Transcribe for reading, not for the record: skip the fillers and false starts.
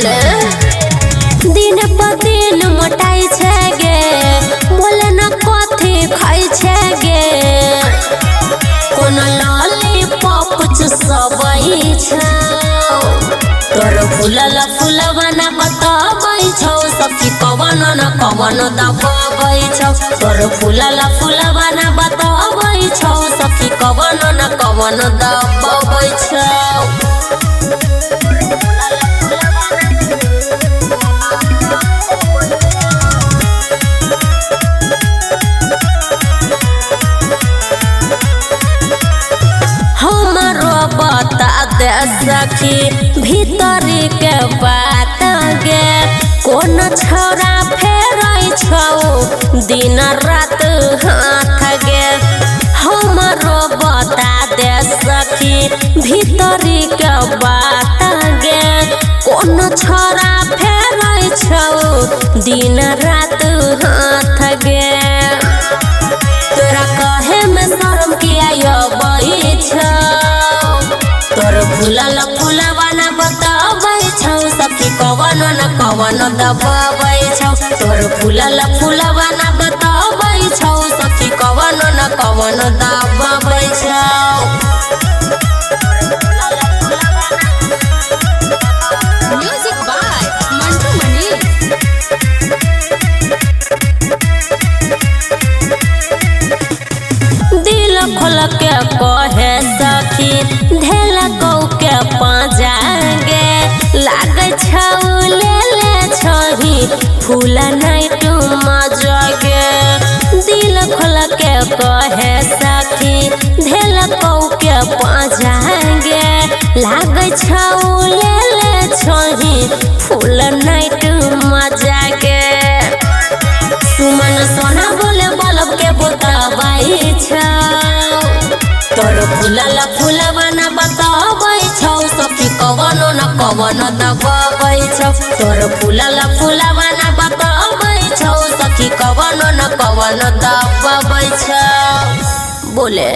बोले दिन पर दिन मोटाई छे गे बोले न कथी खाई छे गे कोन लॉलीपॉप चुसबै छौ तोर फूलला फूलवाना बताबै छौ सखी कवन न कवन दबाबै छौ तोर फूलला फूलवाना बताबै छौ सखी कवन न कवन दबाबै छौ बता दे सखी भीतरी के बात गे कोन छौरा फेरै छौ दिन रात हाथ गे हमरो बता दे सखी भीतरी के बात गे कोन छौरा फेरै छौ दिन रात हाथ गे तोरा कहे में शर्म किया अबै छौ तोर फूलला फूलवाना बताबै छौ सखी कवन न कवन दबाबै छौ तोर फूलला फूलवाना बताबै छौ सखी कवन न कवन दबाबै छौ म्यूजिक बाय मंटू मनी दिल खोल के कहे सखी ढेला कौ के पाजा गे लागे छौ ले छही फूल नाइट मजा गे दिल खोल के कहे सखी ढेला कौ के पाजा गे लागे छौ ले छही फूल नाइट मजा गे सुमन सोना बोले बलब के बताबै छौ तोर फूलला फूलवाना बताबै छौ सखी कवन न कवन दबाबै छौ तोर फूलला फूलवाना बताबै छौ सखी कवन न कवन दबाबै छौ बोले।